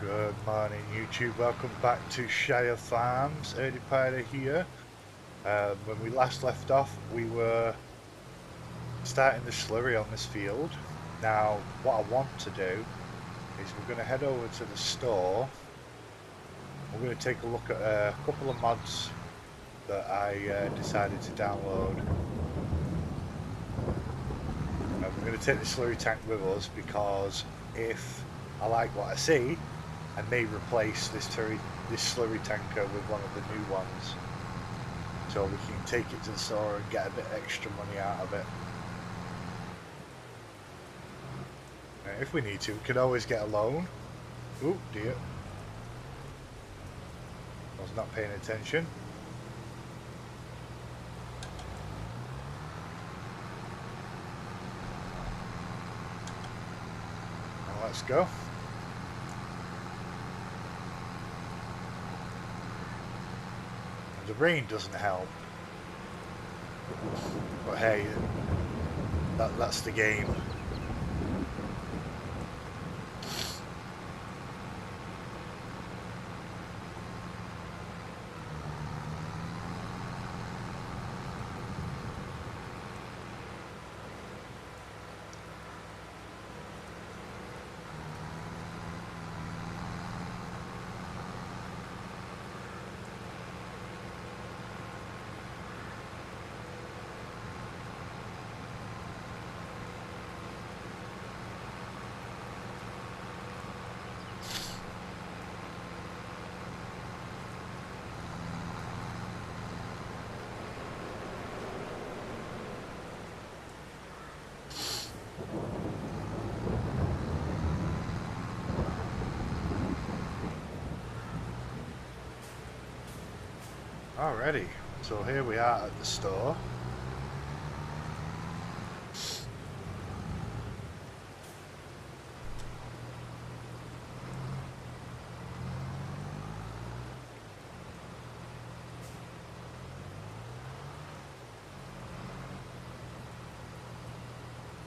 Good morning, YouTube. Welcome back to Shire Farms. Early Pirate here. When we last left off, we were starting the slurry on this field. Now, what I want to do is we're going to head over to the store. We're going to take a look at a couple of mods that I decided to download. We're going to take the slurry tank with us because if I like what I see, I may replace this slurry tanker with one of the new ones, so we can take it to the store and get a bit extra money out of it. If we need to, we can always get a loan. Oh dear, I was not paying attention. Now let's go. The rain doesn't help, but hey, that's the game. Alrighty, so here we are at the store.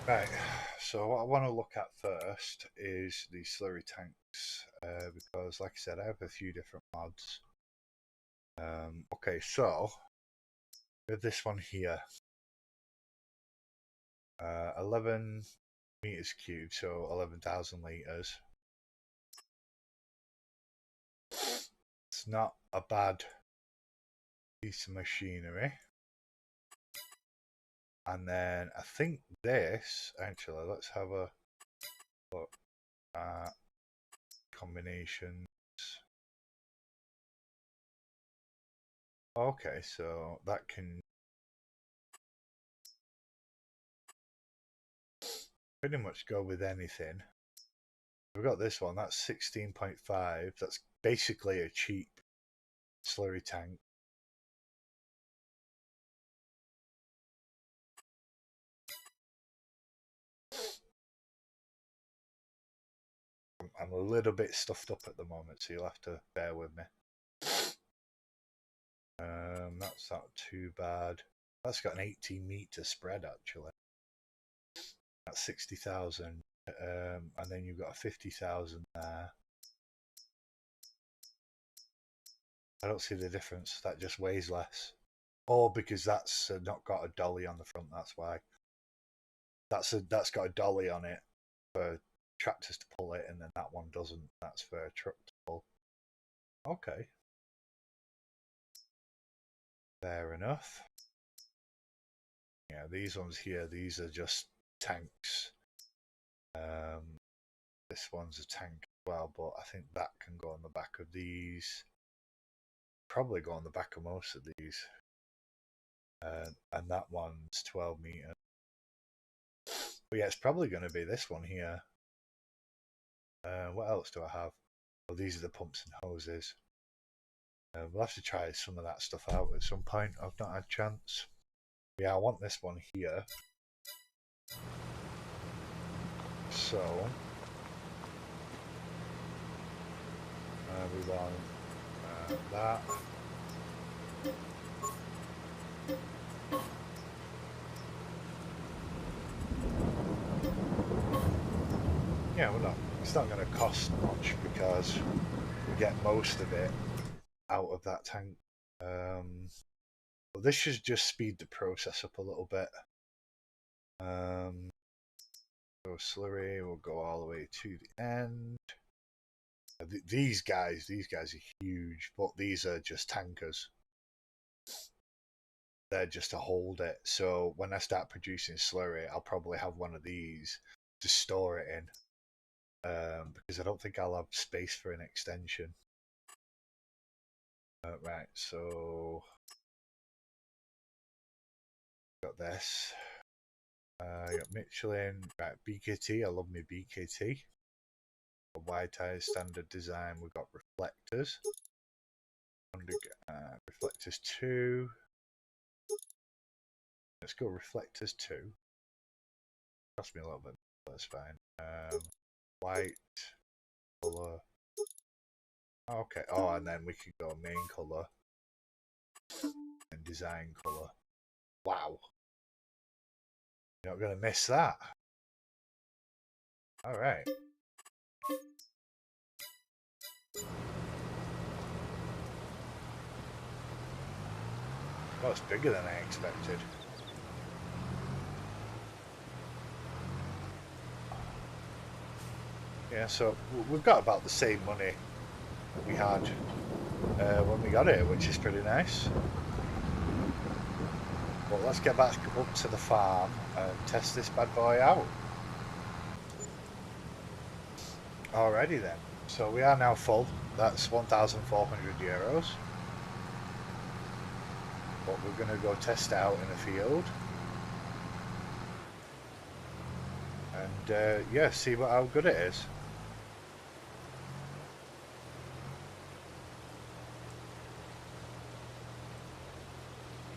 Right, so what I want to look at first is the slurry tanks, because like I said, I have a few different mods. Okay, so with this one here, 11 meters cubed, so 11,000 liters. It's not a bad piece of machinery. And then I think this, actually, let's have a look at combinations. Okay, so that can pretty much go with anything. We've got this one, that's 16.5. That's basically a cheap slurry tank. I'm a little bit stuffed up at the moment, so you'll have to bear with me. That's not too bad. That's got an 18-meter spread, actually. That's 60,000. And then you've got a 50,000 there. I don't see the difference. That just weighs less. Or because that's not got a dolly on the front, that's why. That's got a dolly on it for tractors to pull it, and then that one doesn't. That's for a truck to pull. Okay. Fair enough. Yeah, these ones here, these are just tanks. This one's a tank as well, but I think that can go on the back of these. Probably go on the back of most of these. And that one's 12 meters. But yeah, it's probably going to be this one here. What else do I have? Oh, these are the pumps and hoses. We'll have to try some of that stuff out at some point. I've not had a chance. Yeah, I want this one here. So we want that. Yeah, we're not It's not going to cost much because we get most of it out of that tank. Well, this should just speed the process up a little bit. So slurry will go all the way to the end. These guys are huge, but these are just tankers. They're just to hold it. So when I start producing slurry, I'll probably have one of these to store it in. Because I don't think I'll have space for an extension. Right, so got this. I got Michelin, right, BKT, I love my BKT. Wide tires, standard design, we've got reflectors. Reflectors 2. Let's go reflectors 2. Cost me a little bit, but that's fine. White, colour. Okay, oh, and then we could go main colour and design colour. Wow. You're not going to miss that. Alright. Well, it's bigger than I expected. Yeah, so we've got about the same money that we had when we got it, which is pretty nice. But let's get back up to the farm and test this bad boy out. Alrighty then. So we are now full. That's 1,400 euros. But we're going to go test out in a field. And yeah, see how good it is.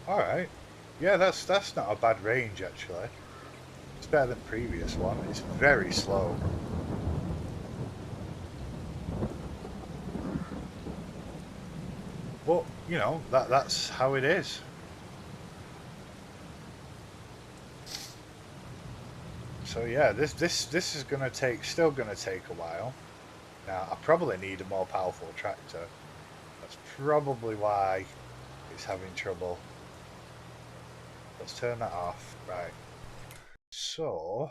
Alright. Yeah, that's not a bad range actually. It's better than the previous one. It's very slow. But, you know, that's how it is. So yeah, this is still gonna take a while. Now I probably need a more powerful tractor. That's probably why it's having trouble. Let's turn that off. Right. So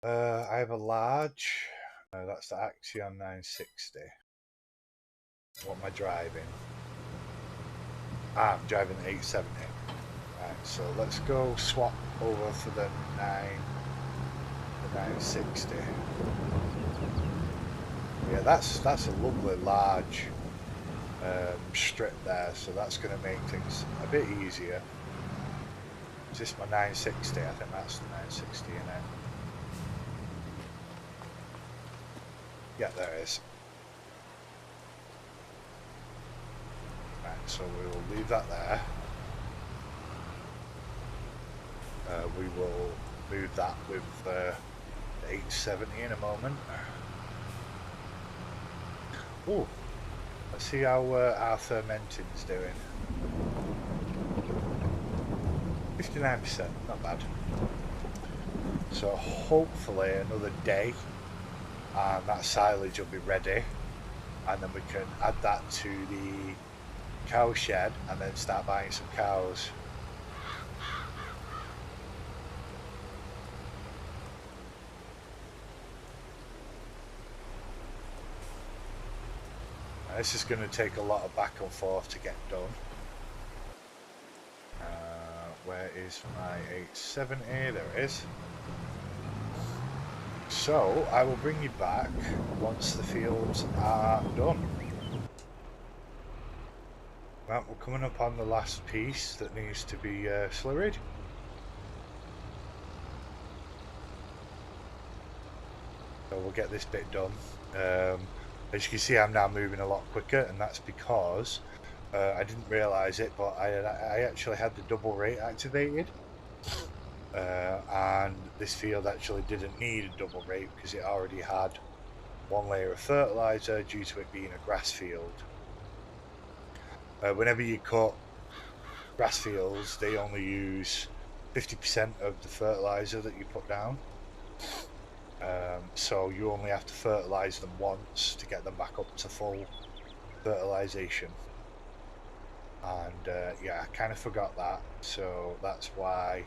I have a large. That's the Axion 960. What am I driving? I'm driving the 870. Right, so let's go swap over for the 960. Yeah, that's a lovely large strip there, so that's going to make things a bit easier. Is this my 960? I think that's the 960 in it. Yeah, there it is. Right, so we will leave that there. We will move that with the 870 in a moment. Oh, let's see how our fermenting's doing. 59%, not bad. So hopefully another day and that silage will be ready, and then we can add that to the cow shed and then start buying some cows. This is going to take a lot of back and forth to get done. Where is my 870? There it is. So I will bring you back once the fields are done. Right, we're coming up on the last piece that needs to be slurried. So we'll get this bit done. As you can see, I'm now moving a lot quicker, and that's because I didn't realise it, but I actually had the double rate activated, and this field actually didn't need a double rate because it already had one layer of fertiliser due to it being a grass field. Whenever you cut grass fields, they only use 50% of the fertiliser that you put down. so you only have to fertilise them once to get them back up to full fertilisation. And yeah, I kind of forgot that, so that's why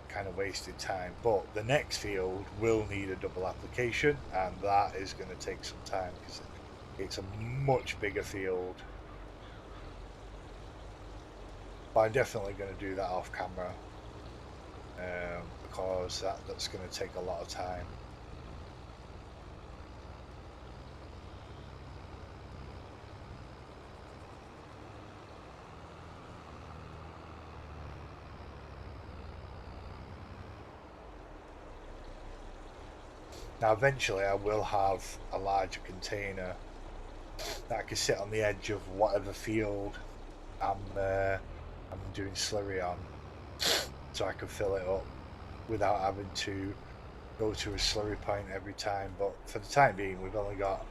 I kind of wasted time. But the next field will need a double application, and that is going to take some time because it's a much bigger field. But I'm definitely going to do that off camera because that's going to take a lot of time. Now eventually I will have a larger container that I can sit on the edge of whatever field I'm doing slurry on, so I can fill it up without having to go to a slurry point every time. But for the time being, we've only got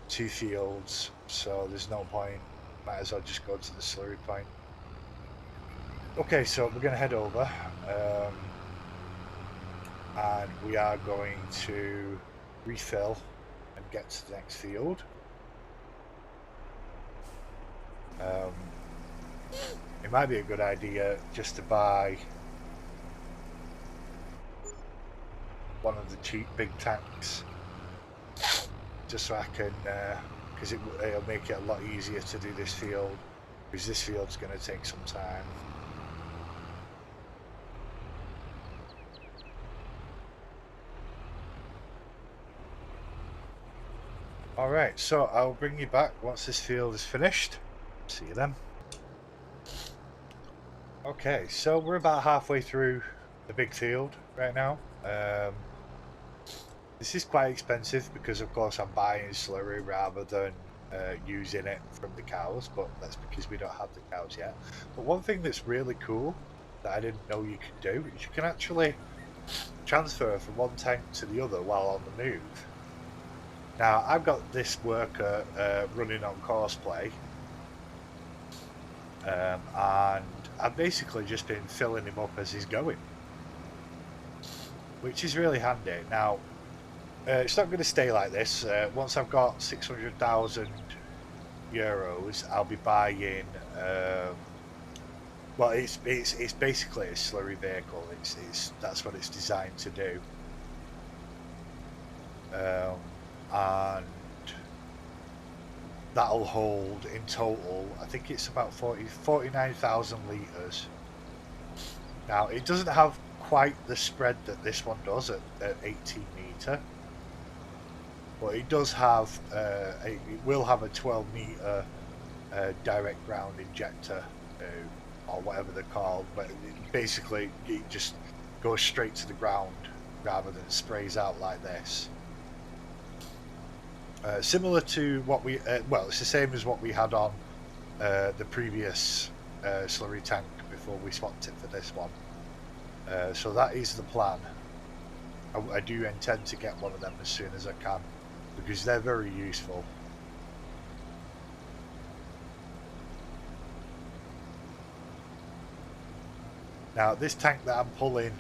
2 fields, so there's no point. Might as well just go to the slurry point. Okay, so we're going to head over, and we are going to refill and get to the next field. It might be a good idea just to buy one of the cheap big tanks, just so I can, because it'll make it a lot easier to do this field, because this field's going to take some time. Alright, so I'll bring you back once this field is finished. See you then. Okay, so we're about halfway through the big field right now. This is quite expensive because of course I'm buying slurry rather than using it from the cows, but that's because we don't have the cows yet. But one thing that's really cool that I didn't know you could do is you can actually transfer from one tank to the other while on the move. Now I've got this worker running on courseplay, and I've basically just been filling him up as he's going, which is really handy. Now it's not going to stay like this. Once I've got 600,000 euros, I'll be buying. Well, it's basically a slurry vehicle. That's what it's designed to do. And that'll hold in total, I think it's about 49,000 litres. Now it doesn't have quite the spread that this one does at 18 metre, but it does have it will have a 12 metre direct ground injector, or whatever they're called, but basically it just goes straight to the ground rather than sprays out like this. Similar to what we, well, it's the same as what we had on the previous slurry tank before we swapped it for this one. So that is the plan. I do intend to get one of them as soon as I can, because they're very useful. Now this tank that I'm pulling,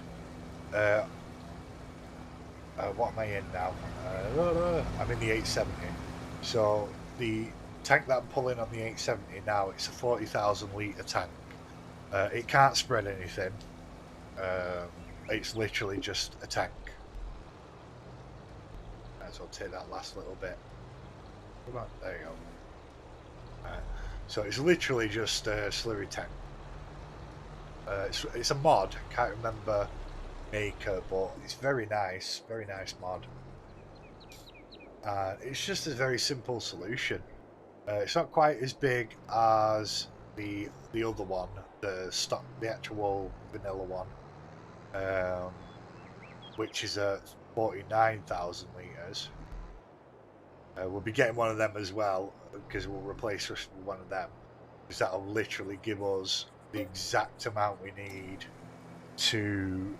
what am I in now? I'm in the 870. So the tank that I'm pulling on the 870 now, it's a 40,000 litre tank. It can't spread anything. It's literally just a tank. So I'll take that last little bit. Come on, there you go. So it's literally just a slurry tank. It's a mod. I can't remember maker, but it's very nice mod. It's just a very simple solution. It's not quite as big as the other one, the actual vanilla one, which is at 49,000 litres. We'll be getting one of them as well, because we'll replace us with one of them, because that'll literally give us the exact amount we need to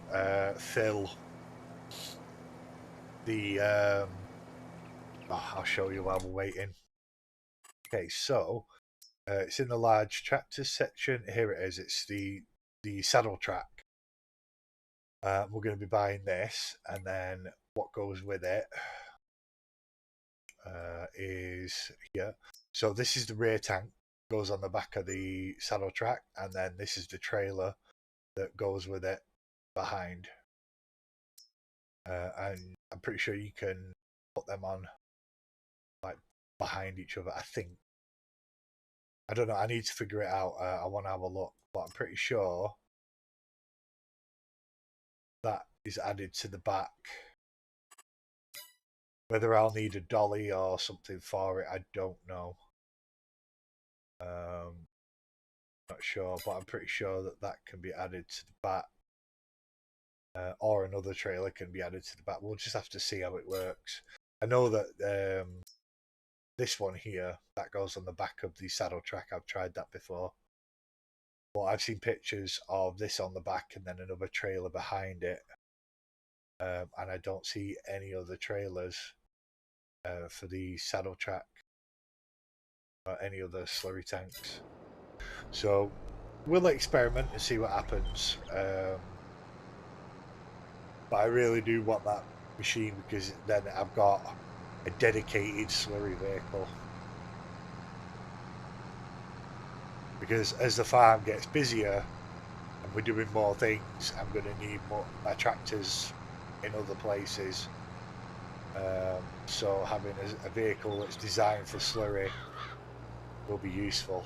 fill the I'll show you while we're waiting. Okay, so it's in the large tractors section. Here it is. It's the saddle track. We're going to be buying this, and then what goes with it is here. So this is the rear tank, goes on the back of the saddle track, and then this is the trailer that goes with it behind. And I'm pretty sure you can put them on like behind each other, I think. I don't know, I need to figure it out. I want to have a look, but I'm pretty sure that is added to the back. Whether I'll need a dolly or something for it, I don't know. Not sure, but I'm pretty sure that that can be added to the back. Or another trailer can be added to the back. We'll just have to see how it works. I know that this one here, that goes on the back of the saddle track. I've tried that before. But I've seen pictures of this on the back and then another trailer behind it. And I don't see any other trailers for the saddle track or any other slurry tanks. So we'll experiment and see what happens. But I really do want that machine because then I've got a dedicated slurry vehicle. Because as the farm gets busier and we're doing more things, I'm going to need my tractors in other places. So having a vehicle that's designed for slurry will be useful.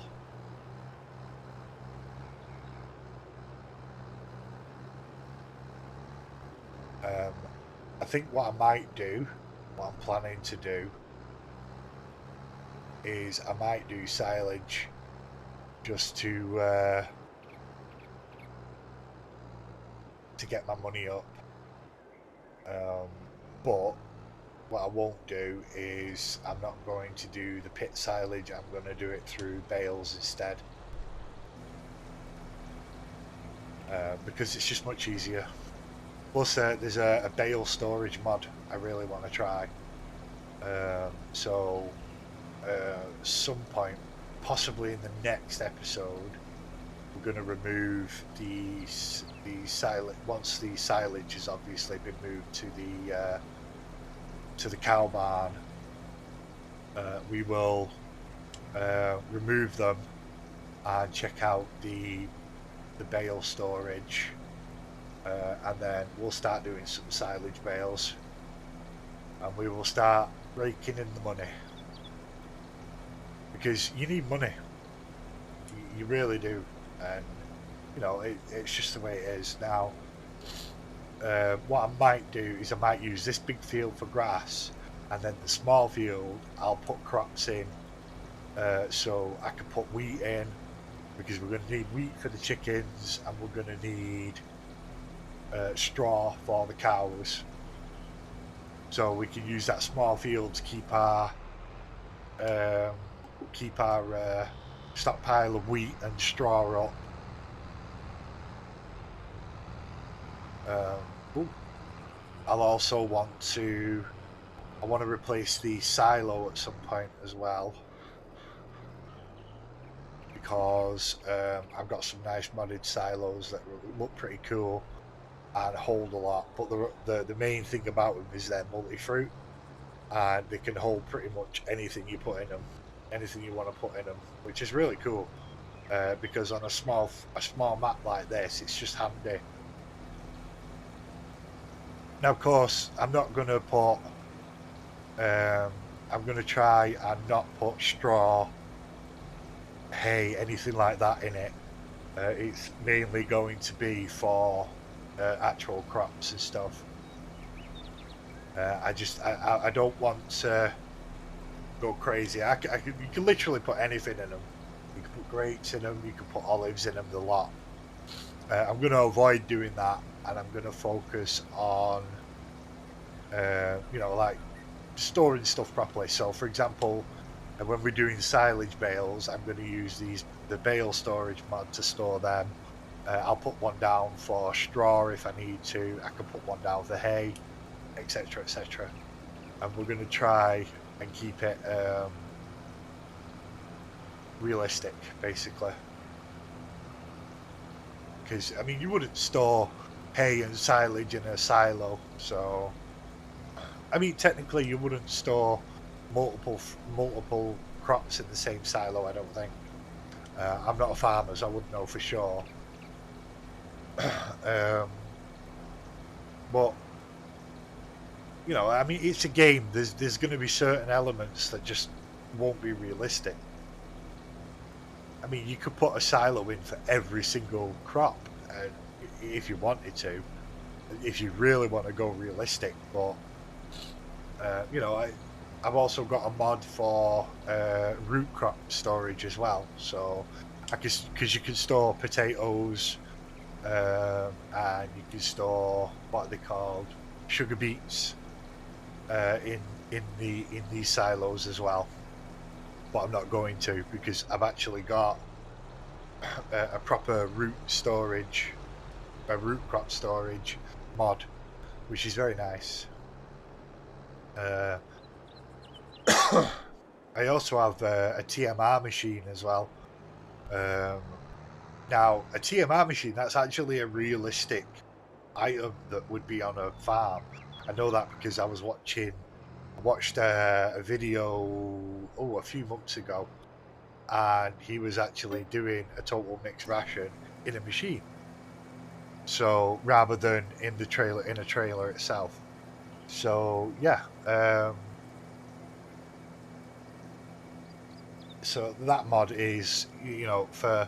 I think what I might do, what I'm planning to do, is I might do silage just to get my money up. But what I won't do is I'm not going to do the pit silage. I'm going to do it through bales instead, because it's just much easier. Plus, there's a bale storage mod I really want to try. So, some point, possibly in the next episode, we're going to remove the silage. Once the silage has obviously been moved to the cow barn, we will remove them and check out the bale storage. And then we'll start doing some silage bales, and we will start raking in the money, because you need money, you really do, and you know it's just the way it is now. What I might do is I might use this big field for grass, and then the small field I'll put crops in, so I can put wheat in, because we're going to need wheat for the chickens, and we're going to need straw for the cows, so we can use that small field to keep our stockpile of wheat and straw up. I'll also want to replace the silo at some point as well, because I've got some nice modded silos that look pretty cool and hold a lot, but the main thing about them is they're multi-fruit, and they can hold pretty much anything you put in them, anything you want to put in them, which is really cool, because on a small map like this, it's just handy. Now, of course, I'm not going to put I'm going to try and not put straw, hay, anything like that in it. It's mainly going to be for actual crops and stuff. I don't want to go crazy. You can literally put anything in them. You can put grapes in them, you can put olives in them, the lot. I'm going to avoid doing that, and I'm going to focus on like storing stuff properly. So for example, when we're doing silage bales, I'm going to use the bale storage mod to store them. I'll put one down for straw if I need to. I can put one down for hay, etc, etc. And we're going to try and keep it realistic, basically. Because, I mean, you wouldn't store hay and silage in a silo. So, I mean, technically, you wouldn't store multiple crops in the same silo. I don't think. I'm not a farmer, so I wouldn't know for sure. But you know, I mean, it's a game. There's going to be certain elements that just won't be realistic. I mean, you could put a silo in for every single crop, if you wanted to, if you really want to go realistic. But you know, I've also got a mod for root crop storage as well. So I can, because you can store potatoes, and you can store, what are they called, sugar beets, in these silos as well. But I'm not going to, because I've actually got a proper root crop storage mod, which is very nice. I also have a TMR machine as well. Now, a TMR machine, that's actually a realistic item that would be on a farm. I know that because I watched a video a few months ago, and he was actually doing a total mixed ration in a machine. So rather than in a trailer itself. So yeah, so that mod is, you know, for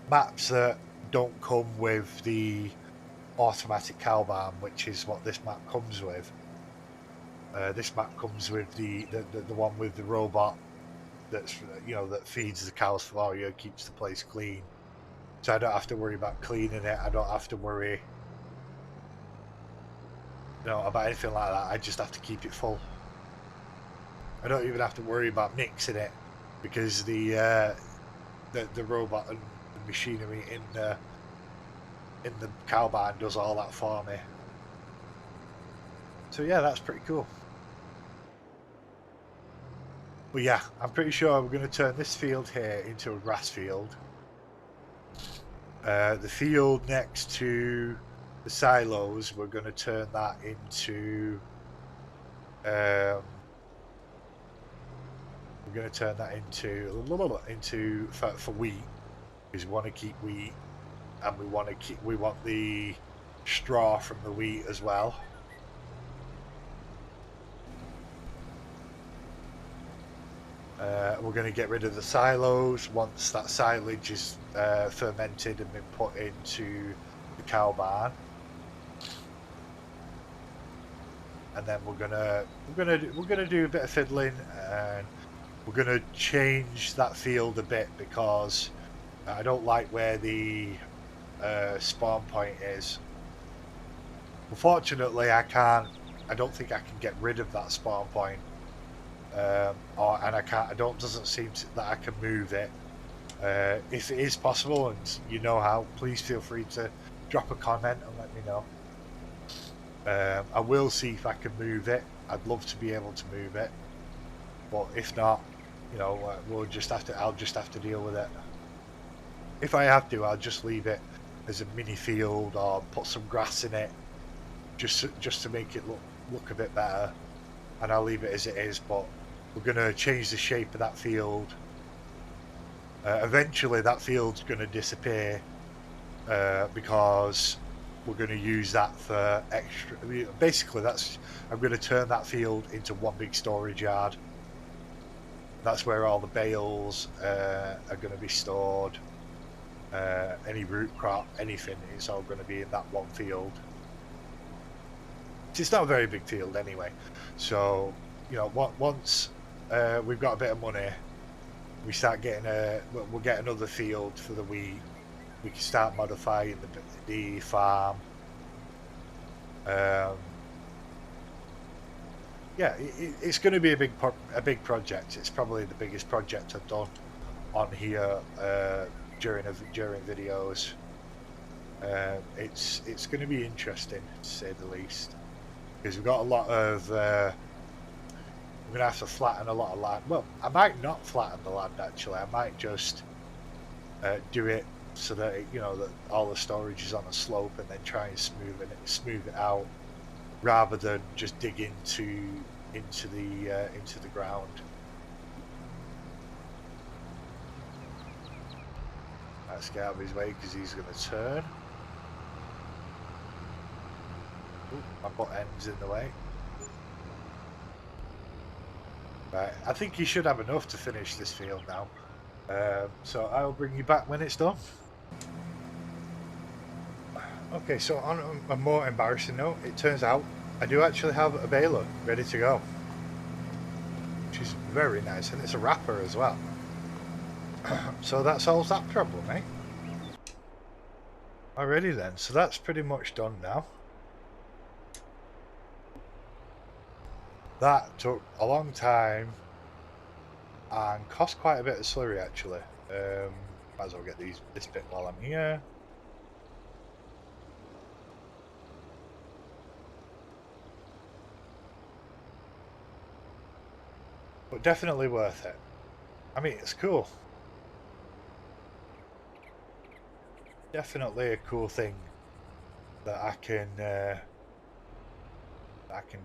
maps that don't come with the automatic cow barn, which is what this map comes with. This map comes with the one with the robot that's, you know, that feeds the cows for you, keeps the place clean. So I don't have to worry about cleaning it. I don't have to worry, you know, about anything like that. I just have to keep it full. I don't even have to worry about mixing it, because the robot and the machinery in the cow barn does all that for me. So yeah, that's pretty cool. But yeah, I'm pretty sure we're going to turn this field here into a grass field. The field next to the silos, we're going to turn that into we're going to turn that into for wheat, because we want to keep wheat, and we want the straw from the wheat as well. We're going to get rid of the silos once that silage is fermented and been put into the cow barn, and then we're gonna do a bit of fiddling, and we're gonna change that field a bit, because I don't like where the spawn point is. Unfortunately, I don't think I can get rid of that spawn point. Doesn't seem that I can move it. If it is possible, and you know how, please feel free to drop a comment and let me know. I will see if I can move it. I'd love to be able to move it, but if not, you know, I'll just have to deal with it. If I have to, I'll just leave it as a mini field, or put some grass in it, just to make it look a bit better, and I'll leave it as it is. But we're going to change the shape of that field. Eventually that field's going to disappear, because we're going to use that for extra. Basically, I'm going to turn that field into one big storage yard. That's where all the bales are going to be stored. Any root crop, anything, it's all going to be in that one field. It's not a very big field anyway. So, you know, once we've got a bit of money, we start getting we'll get another field for the wheat. We can start modifying the farm. Yeah, it's going to be a big project. It's probably the biggest project I've done on here during videos. It's going to be interesting, to say the least, because we've got a lot of. We're going to have to flatten a lot of land. Well, I might not flatten the land, actually. I might just do it so that that all the storage is on a slope, and then try and smooth it out rather than just dig into the ground. Let's get out of his way because he's going to turn. Ooh, my butt end's in the way. Right, I think you should have enough to finish this field now. So I'll bring you back when it's done. Okay, so on a more embarrassing note, it turns out I do actually have a baler ready to go, which is very nice, and it's a wrapper as well. So that solves that problem, eh? Alrighty then, so that's pretty much done now. That took a long time and cost quite a bit of slurry actually. Might as well get this bit while I'm here. But definitely worth it. I mean, it's cool. Definitely a cool thing that I can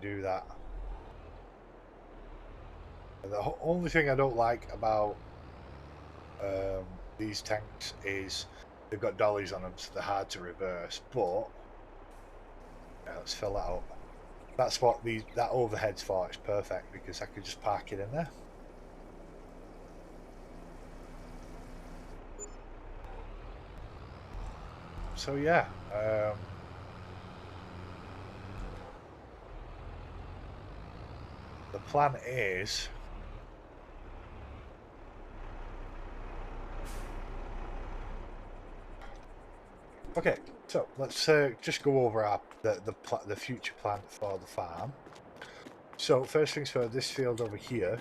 do that. The only thing I don't like about these tanks is they've got dollies on them, so they're hard to reverse. But yeah, let's fill that up. That's what that overhead's for. It's perfect because I could just park it in there. So yeah, the plan is okay. So let's just go over the future plan for the farm. So first things first, this field over here,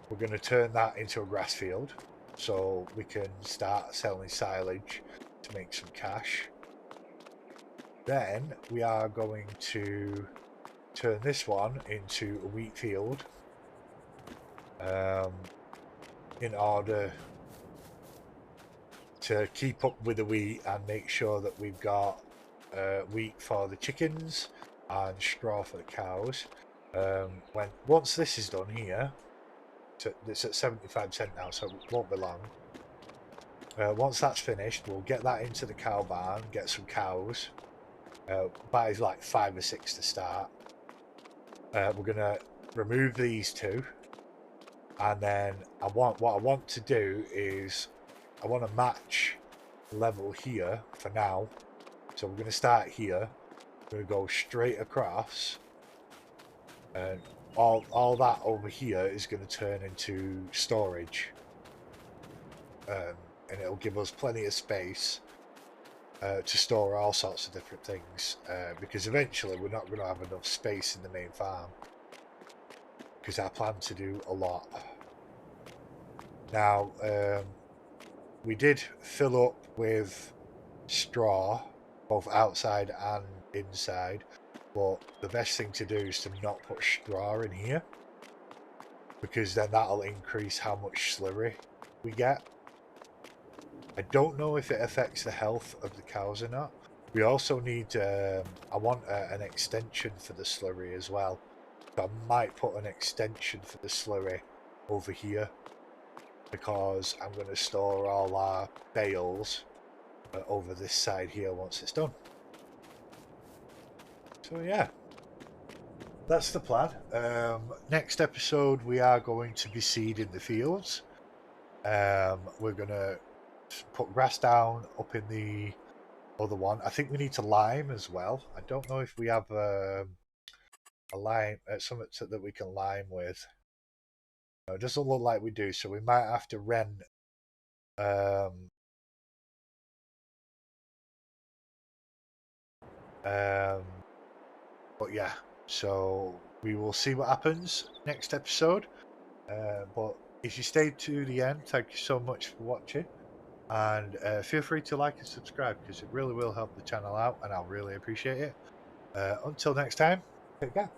we're going to turn that into a grass field, so we can start selling silage to make some cash. Then we are going to turn this one into a wheat field in order to keep up with the wheat and make sure that we've got wheat for the chickens and straw for the cows. Once this is done here, so it's at 75% now, so it won't be long. Once that's finished, we'll get that into the cow barn, get some cows. Buy like 5 or 6 to start. We're gonna remove these two, and then what I want to do is I want to match level here for now. So we're going to start here. We're going to go straight across, and all that over here is going to turn into storage, and it'll give us plenty of space to store all sorts of different things, because eventually we're not going to have enough space in the main farm, because I plan to do a lot. Now, we did fill up with straw, both outside and inside, but the best thing to do is to not put straw in here, because then that'll increase how much slurry we get. I don't know if it affects the health of the cows or not. We also need, I want an extension for the slurry as well. So I might put an extension for the slurry over here, because I'm going to store all our bales over this side here once it's done. So yeah, that's the plan. Next episode we are going to be seeding the fields. We're going to put grass down up in the other one. I think we need to lime as well. I don't know if we have a lime, something that we can lime with. No, it doesn't look like we do, so we might have to rent but yeah, so we will see what happens next episode. But if you stayed to the end, thank you so much for watching, and feel free to like and subscribe, because it really will help the channel out and I'll really appreciate it. Until next time, take care.